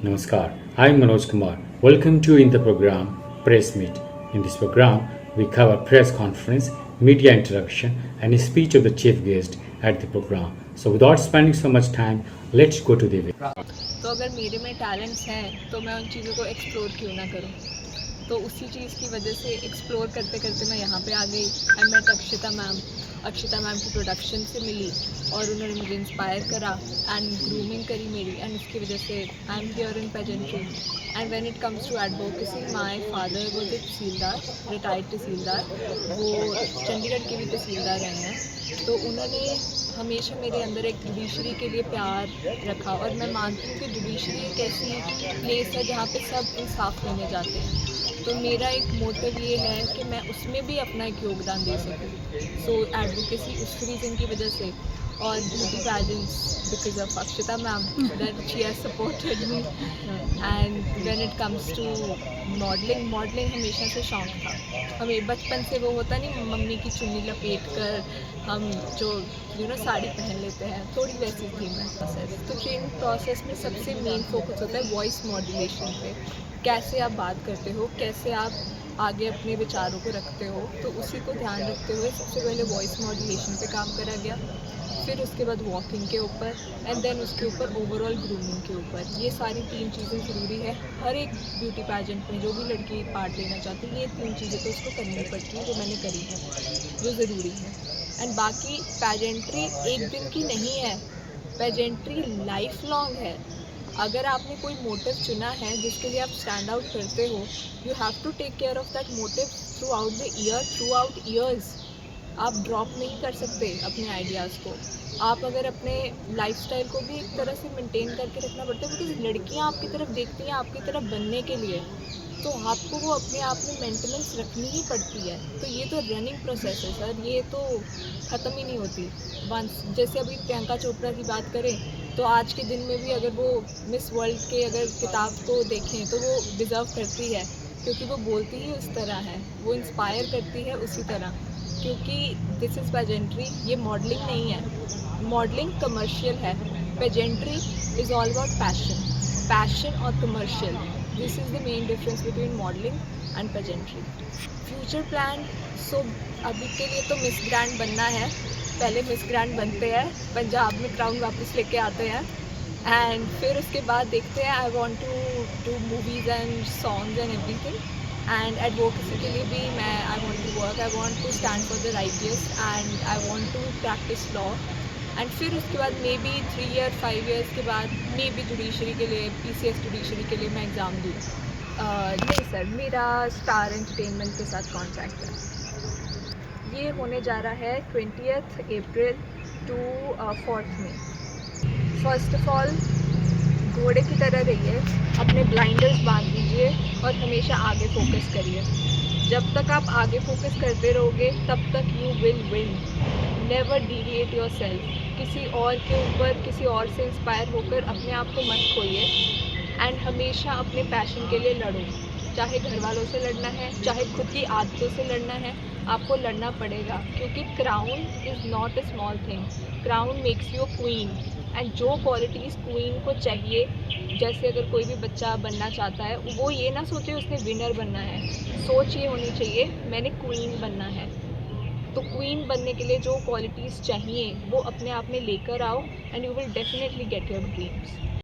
Namaskar. I'm Manoj Kumar. Welcome to in the program Press Meet. In this program, we cover press conference, media interaction, and a speech of the chief guest at the program. So, without spending so much time, let's go to the video. तो अगर मेरे में talents हैं तो मैं उन चीज़ों को एक्सप्लोर क्यों ना करूं। तो उसी चीज़ की वजह से एक्सप्लोर करते करते मैं यहाँ पे आ गई एंड मैं अक्षिता मैम की प्रोडक्शन से मिली और उन्होंने मुझे इंस्पायर करा एंड ग्रूमिंग करी मेरी एंड उसकी वजह से I am here in pageantry. And when it comes to advocacy, my father was a tehsildar, retired tehsildar, वो चंडीगढ़ के भी तहसीलदार रहे हैं। तो उन्होंने हमेशा मेरे अंदर एक जुडिशरी के लिए प्यार रखा और मैं मानती हूँ कि जुडिशरी एक ऐसी प्लेस है जहाँ पे सब इंसाफ लेने जाते हैं। तो मेरा एक मोटिव ये है कि मैं उसमें भी अपना एक योगदान दे सकूँ। सो एडवोकेसी उस रीज़न की वजह से और beauty pageants because of Akshita ma'am that she has supported me. And when it comes to modelling हमेशा से शौक था। हमें बचपन से वो होता नहीं, मम्मी की चुन्नी लपेट कर हम जो साड़ी पहन लेते हैं, थोड़ी वैसी थी मैं। तो ट्रेनिंग प्रोसेस में सबसे मेन फोकस होता है वॉइस मॉड्यूलेशन पे। कैसे आप बात करते हो, कैसे आप आगे अपने विचारों को रखते हो, तो उसी को ध्यान रखते हुए सबसे पहले वॉइस मॉड्यूलेशन पे काम करा गया, फिर उसके बाद वॉकिंग के ऊपर एंड देन उसके ऊपर ओवरऑल ग्रूमिंग के ऊपर। ये सारी 3 चीज़ें ज़रूरी है हर एक ब्यूटी पैजेंट में। जो भी लड़की पार्ट लेना चाहती है, ये 3 चीज़ें तो उसको करनी पड़ती हैं, जो मैंने करी है, जो ज़रूरी है। एंड बाकी पैजेंट्री एक दिन की नहीं है, पैजेंट्री लाइफ लॉन्ग है। अगर आपने कोई मोटिव चुना है जिसके लिए आप स्टैंड आउट करते हो, you have to take care of that motive throughout the year, throughout years. आप ड्रॉप नहीं कर सकते अपने आइडियाज़ को। आप अगर अपने लाइफस्टाइल को भी एक तरह से मेंटेन करके रखना पड़ता है, बिकॉज लड़कियां आपकी तरफ देखती हैं आपकी तरफ बनने के लिए, तो आपको वो अपने आप में मेंटेनेंस रखनी ही पड़ती है। तो ये तो रनिंग प्रोसेस है सर, ये तो ख़त्म ही नहीं होती वंस। जैसे अभी प्रियंका चोपड़ा की बात करें तो आज के दिन में भी अगर वो मिस वर्ल्ड के अगर किताब को देखें तो वो डिज़र्व करती है, क्योंकि वो बोलती ही उस तरह है, वो इंस्पायर करती है उसी तरह। क्योंकि दिस इज़ पेजेंट्री, ये मॉडलिंग नहीं है। मॉडलिंग कमर्शियल है, pageantry is all about passion और commercial. This is the main difference between modelling and pageantry. Future plan, so अभी के लिए तो मिस ग्रैंड बनना है। पहले मिस ग्रैंड बनते हैं, पंजाब में क्राउन वापस लेके आते हैं एंड फिर उसके बाद देखते हैं। I want to do movies and songs and everything. And advocacy के लिए भी मैं I want to work, I want to stand for the righteous and I want to practise law. And फिर उसके बाद मे बी 3 ईयर 5 ईयर्स के बाद may be judiciary के लिए, PCS जुडिशरी के लिए मैं एग्ज़ाम दूँ। नहीं सर, मेरा स्टार एंटरटेनमेंट के साथ कॉन्ट्रैक्ट है। ये होने जा रहा है 20th April to 4th May. First of all, घोड़े की तरह रहिए, अपने ब्लाइंडर्स बांध लीजिए और हमेशा आगे फोकस करिए। जब तक आप आगे फोकस करते रहोगे तब तक you will win. Never deviate your self. किसी और के ऊपर, किसी और से इंस्पायर होकर अपने आप को मत खोइए एंड हमेशा अपने पैशन के लिए लड़ो। चाहे घर वालों से लड़ना है, चाहे खुद की आदतों से लड़ना है, आपको लड़ना पड़ेगा, क्योंकि crown is not a small thing. Crown makes you queen and जो क्वालिटीज़ क्वीन को चाहिए, जैसे अगर कोई भी बच्चा बनना चाहता है, वो ये ना सोचे उसने विनर बनना है, सोच ये होनी चाहिए मैंने क्वीन बनना है। तो क्वीन बनने के लिए जो क्वालिटीज़ चाहिए वो अपने आप में लेकर आओ and you will definitely get your dreams.